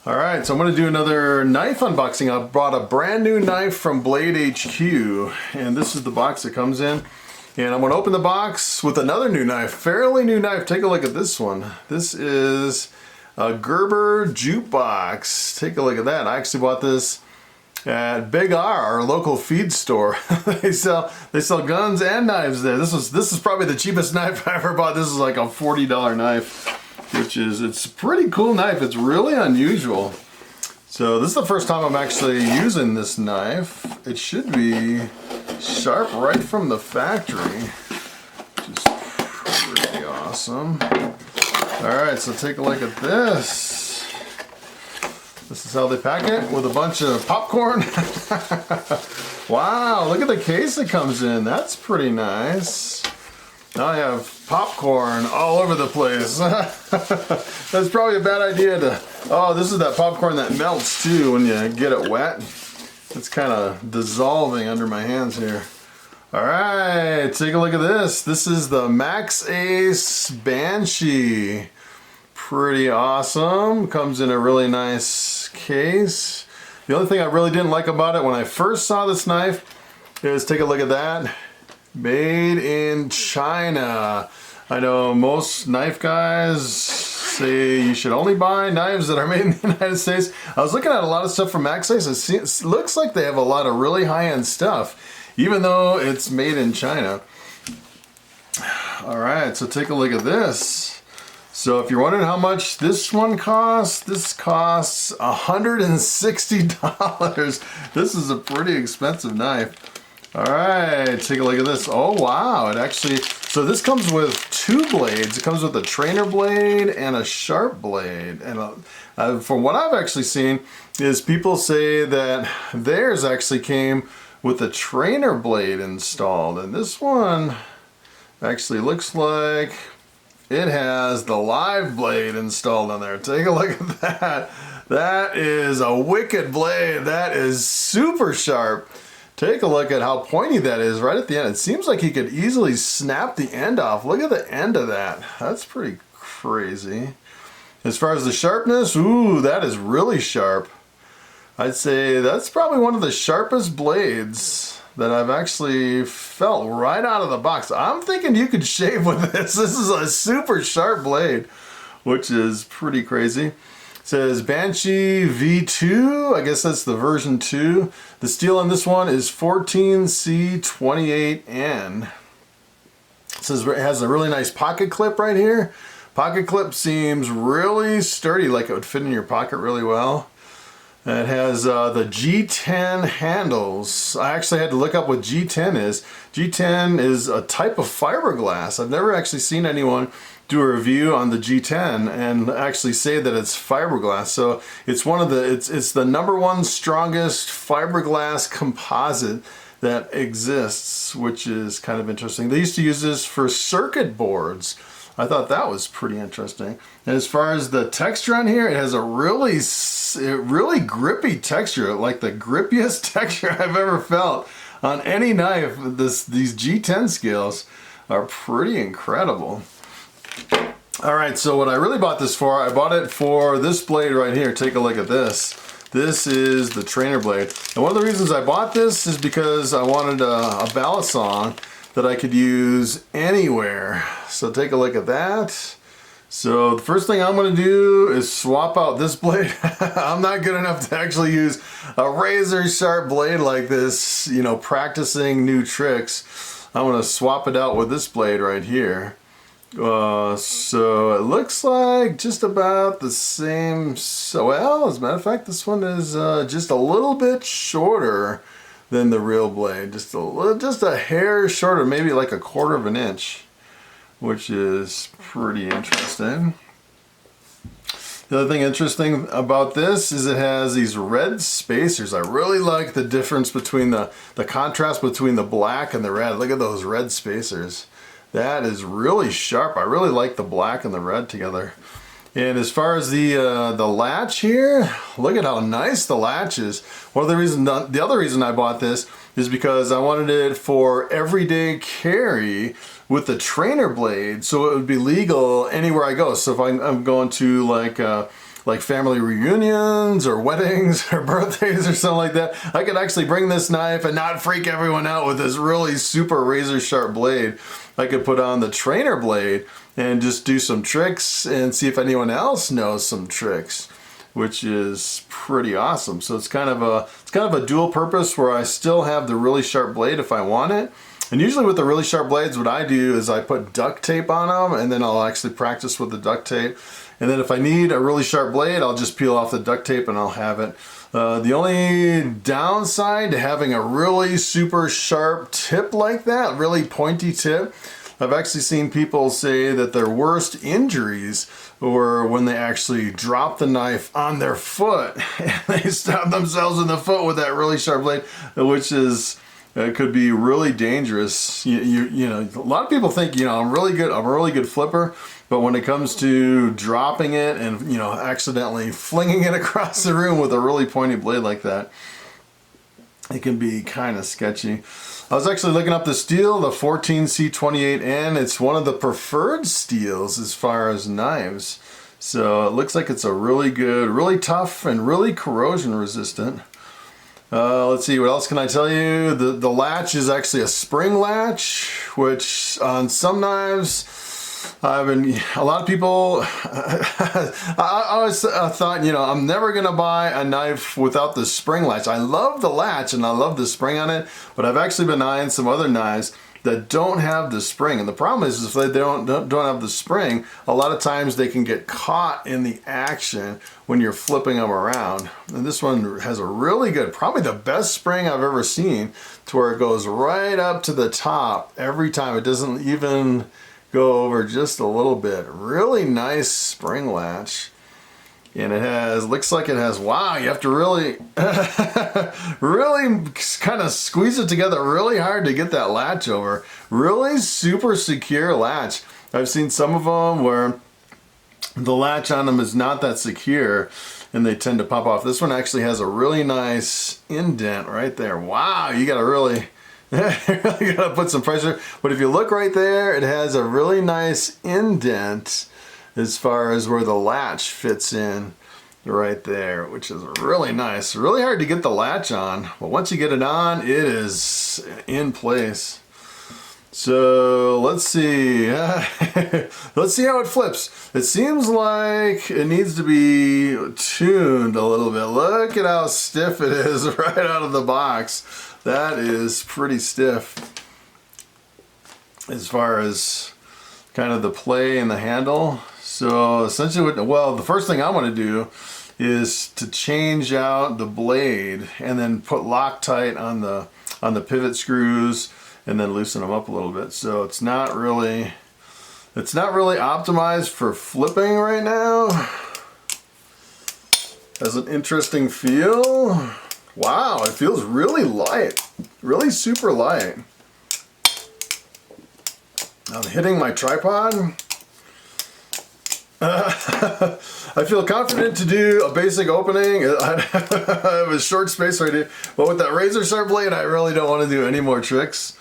Alright, so I'm going to do another knife unboxing. I bought a brand new knife from Blade HQ, and this is the box it comes in. And I'm going to open the box with another new knife, fairly new knife. Take a look at this one. This is a Gerber jukebox. Take a look at that. I actually bought this at Big R, our local feed store. they sell guns and knives there. This is probably the cheapest knife I ever bought. This is like a $40 knife. It's a pretty cool knife. It's really unusual. So this is the first time I'm actually using this knife. It should be sharp right from the factory, which is pretty awesome. Alright, so take a look at this. This is how they pack it, with a bunch of popcorn. Wow, look at the case it comes in. That's pretty nice. Now I have popcorn all over the place. That's probably a bad idea to... Oh, this is that popcorn that melts too when you get it wet. It's kind of dissolving under my hands here. Alright, take a look at this. This is the Maxace Banshee. Pretty awesome. Comes in a really nice case. The only thing I really didn't like about it when I first saw this knife is, take a look at that. Made in China. I know most knife guys say you should only buy knives that are made in the United States. I was looking at a lot of stuff from Maxace. It looks like they have a lot of really high-end stuff, even though it's made in China. Alright, so take a look at this. So if you're wondering how much this one costs, this costs $160. This is a pretty expensive knife. Alright, take a look at this. Oh wow, it actually, so this comes with two blades. It comes with a trainer blade and a sharp blade. And from what I've actually seen is people say that theirs actually came with a trainer blade installed. And this one actually looks like it has the live blade installed on there. Take a look at that. That is a wicked blade. That is super sharp. Take a look at how pointy that is right at the end. It seems like he could easily snap the end off. Look at the end of that. That's pretty crazy. As far as the sharpness, ooh, that is really sharp. I'd say that's probably one of the sharpest blades that I've actually felt right out of the box. I'm thinking you could shave with this. This is a super sharp blade, which is pretty crazy. It says Banshee V2, I guess that's the version 2. The steel on this one is 14C28N. It says it has a really nice pocket clip right here. Pocket clip seems really sturdy, like it would fit in your pocket really well. It has the G-10 handles. I actually had to look up what G-10 is. G-10 is a type of fiberglass. I've never actually seen anyone do a review on the G10 and actually say that it's fiberglass. So it's one of the, it's the #1 strongest fiberglass composite that exists, which is kind of interesting. They used to use this for circuit boards. I thought that was pretty interesting. And as far as the texture on here, it has a really grippy texture, like the grippiest texture I've ever felt on any knife. These G10 scales are pretty incredible. Alright, so what I really bought this for, I bought it for this blade right here. Take a look at this. This is the trainer blade. And one of the reasons I bought this is because I wanted a balisong that I could use anywhere. So take a look at that. So the first thing I'm going to do is swap out this blade. I'm not good enough to actually use a razor sharp blade like this, you know, practicing new tricks. I'm going to swap it out with this blade right here. So it looks like just about the same. So, well, as a matter of fact, this one is just a little bit shorter than the real blade. Just a hair shorter, maybe like 1/4 inch, which is pretty interesting. The other thing interesting about this is it has these red spacers. I really like the difference between the contrast between the black and the red. Look at those red spacers. That is really sharp. I really like the black and the red together. And as far as the latch here, look at how nice the latch is. The other reason I bought this is because I wanted it for everyday carry with the trainer blade, so it would be legal anywhere I go. So if I'm going to like like family reunions or weddings or birthdays or something like that, I could actually bring this knife and not freak everyone out with this really super razor sharp blade. I could put on the trainer blade and just do some tricks and see if anyone else knows some tricks, which is pretty awesome. So it's kind of a dual purpose where I still have the really sharp blade if I want it. And usually with the really sharp blades, what I do is I put duct tape on them, and then I'll actually practice with the duct tape. And then if I need a really sharp blade, I'll just peel off the duct tape and I'll have it. The only downside to having a really super sharp tip like that, really pointy tip, I've actually seen people say that their worst injuries were when they actually drop the knife on their foot and they stab themselves in the foot with that really sharp blade, which is it could be really dangerous. You know, a lot of people think, you know, I'm a really good flipper, but when it comes to dropping it and, you know, accidentally flinging it across the room with a really pointy blade like that, it can be kind of sketchy. I was actually looking up the steel, the 14C28N. It's one of the preferred steels as far as knives. So it looks like it's a really good, really tough, and really corrosion resistant. Let's see, what else can I tell you? The latch is actually a spring latch, which on some knives, a lot of people, I always thought, you know, I'm never going to buy a knife without the spring latch. I love the latch and I love the spring on it, but I've actually been eyeing some other knives that don't have the spring. And the problem is if they don't have the spring, a lot of times they can get caught in the action when you're flipping them around. And this one has a really good, probably the best spring I've ever seen, to where it goes right up to the top every time. It doesn't even go over just a little bit. Really nice spring latch. And it has, looks like it has, wow, you have to really, really kind of squeeze it together really hard to get that latch over. Really super secure latch. I've seen some of them where the latch on them is not that secure and they tend to pop off. This one actually has a really nice indent right there. Wow, you gotta really, you gotta put some pressure. But if you look right there, it has a really nice indent as far as where the latch fits in right there, which is really nice. Really hard to get the latch on, but once you get it on, it is in place. So let's see. Let's see how it flips. It seems like it needs to be tuned a little bit. Look at how stiff it is right out of the box. That is pretty stiff as far as kind of the play and the handle. So essentially, well, the first thing I want to do is to change out the blade and then put Loctite on the pivot screws and then loosen them up a little bit. So it's not really optimized for flipping right now. Has an interesting feel. Wow, it feels really light, really super light. I'm hitting my tripod. I feel confident to do a basic opening. I have a short space right here, but with that razor sharp blade, I really don't want to do any more tricks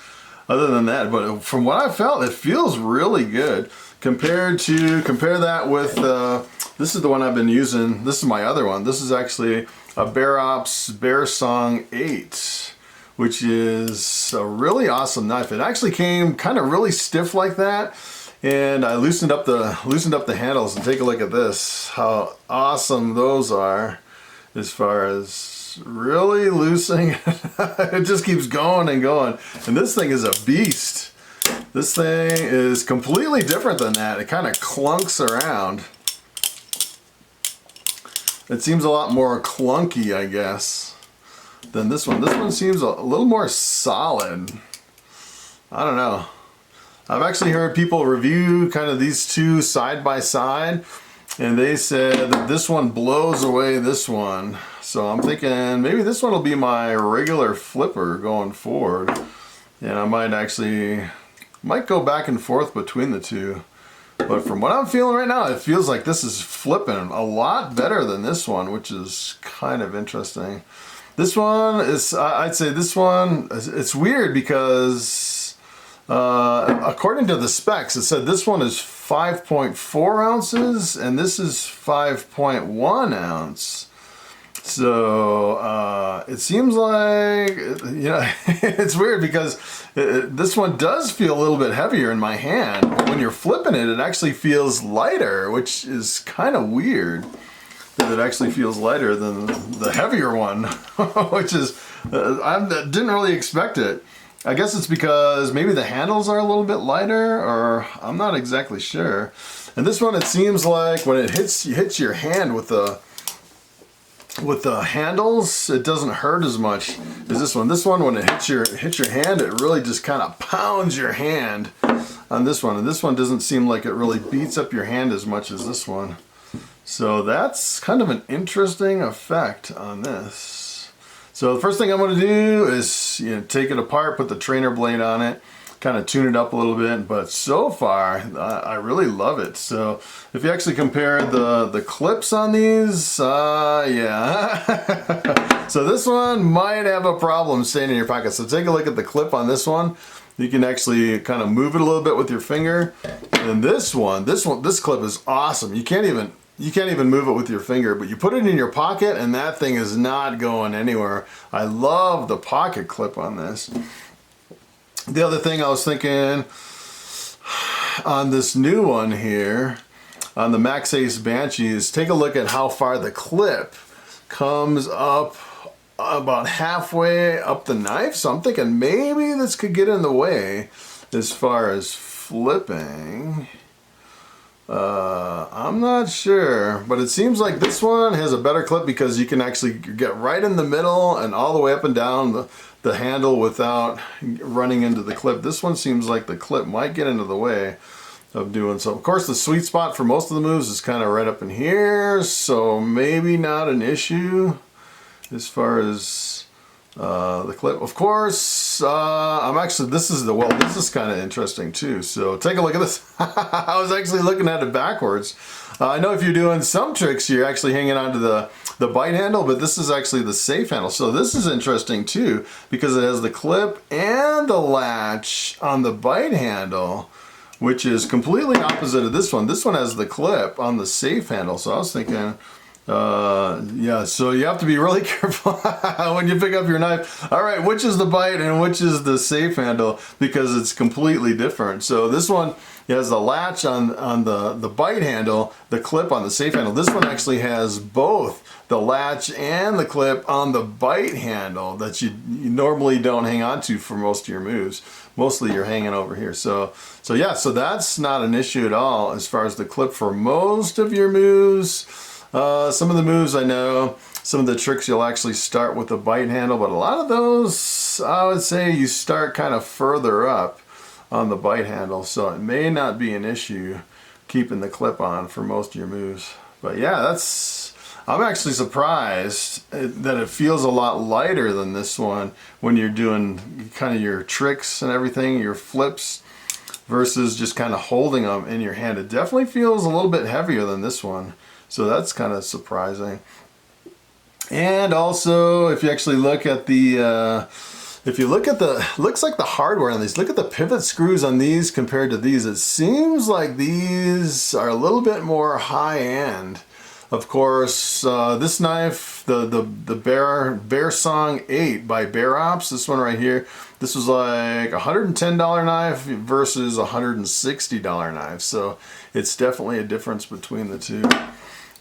other than that. But from what I felt, it feels really good. Compare that with, this is the one I've been using. This is my other one. This is actually a Balisong 8, which is a really awesome knife. It actually came kind of really stiff like that. And I loosened up the handles, and take a look at this, how awesome those are as far as really loosening. It just keeps going and going. And this thing is a beast. This thing is completely different than that. It kind of clunks around. It seems a lot more clunky, I guess, than this one. This one seems a little more solid. I don't know. I've actually heard people review kind of these two side by side, and they said that this one blows away this one. So I'm thinking maybe this one will be my regular flipper going forward. And I might go back and forth between the two. But from what I'm feeling right now, it feels like this is flipping a lot better than this one, which is kind of interesting. This one is, I'd say this one, it's weird because according to the specs, it said this one is 5.4 ounces, and this is 5.1 ounce. So it seems like, you know, it's weird because this one does feel a little bit heavier in my hand. But when you're flipping it, it actually feels lighter, which is kind of weird that it actually feels lighter than the heavier one, which is, I didn't really expect it. I guess it's because maybe the handles are a little bit lighter, or I'm not exactly sure. And this one, it seems like when it hits your hand with the handles, it doesn't hurt as much as this one. This one, when it hits your hand, it really just kind of pounds your hand on this one. And this one doesn't seem like it really beats up your hand as much as this one. So that's kind of an interesting effect on this. So the first thing I'm going to do is, you know, take it apart, put the trainer blade on it, kind of tune it up a little bit. But so far, I really love it. So if you actually compare the clips on these, yeah. So this one might have a problem staying in your pocket. So take a look at the clip on this one. You can actually kind of move it a little bit with your finger. And this clip is awesome. You can't even move it with your finger, but you put it in your pocket and that thing is not going anywhere. I love the pocket clip on this. The other thing I was thinking on this new one here, on the Maxace Banshee, is take a look at how far the clip comes up, about halfway up the knife. So I'm thinking maybe this could get in the way as far as flipping. I'm not sure, but it seems like this one has a better clip because you can actually get right in the middle and all the way up and down the handle without running into the clip. This one seems like the clip might get into the way of doing so. Of course, the sweet spot for most of the moves is kind of right up in here, so maybe not an issue as far as the clip. Of course, this is kind of interesting too. So take a look at this. I was actually looking at it backwards. I know if you're doing some tricks, you're actually hanging onto the bite handle, but this is actually the safe handle. So this is interesting too, because it has the clip and the latch on the bite handle, which is completely opposite of this one. This one has the clip on the safe handle. So I was thinking, yeah, so you have to be really careful when you pick up your knife. All right, which is the bite and which is the safe handle, because it's completely different. So this one has the latch on the bite handle, the clip on the safe handle. This one actually has both the latch and the clip on the bite handle that you normally don't hang on to for most of your moves. Mostly you're hanging over here. So yeah, so that's not an issue at all as far as the clip for most of your moves. Some of the moves I know, some of the tricks you'll actually start with the bite handle, but a lot of those, I would say you start kind of further up on the bite handle, so it may not be an issue keeping the clip on for most of your moves. But yeah, I'm actually surprised that it feels a lot lighter than this one when you're doing kind of your tricks and everything, your flips, versus just kind of holding them in your hand. It definitely feels a little bit heavier than this one. So that's kind of surprising. And also, if you actually look at looks like the hardware on these, look at the pivot screws on these compared to these. It seems like these are a little bit more high end. Of course, this knife, the Balisong 8 by Bear Ops, this one right here, this was like $110 knife versus $160 knife. So it's definitely a difference between the two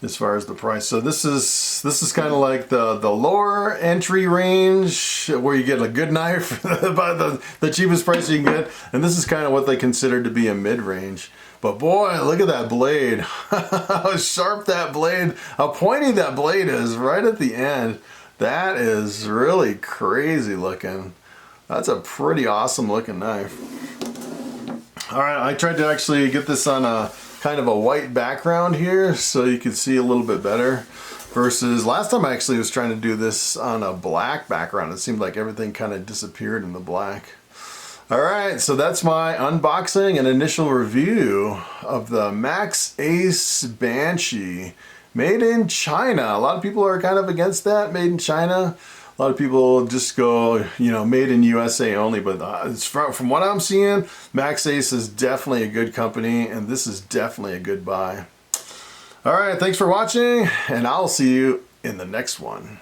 as far as the price. So this is kind of like the lower entry range where you get a good knife by the cheapest price you can get, and this is kind of what they consider to be a mid-range. But boy, look at that blade. How sharp that blade, how pointy that blade is right at the end. That is really crazy looking. That's a pretty awesome looking knife. All right, I tried to actually get this on a kind of a white background here so you can see a little bit better, versus last time I actually was trying to do this on a black background. It seemed like everything kind of disappeared in the black. All right, so that's my unboxing and initial review of the Maxace Banshee, made in China. A lot of people are kind of against that, made in China. A lot of people just go, you know, made in USA only, but it's from what I'm seeing, Maxace is definitely a good company, and this is definitely a good buy. All right, thanks for watching, and I'll see you in the next one.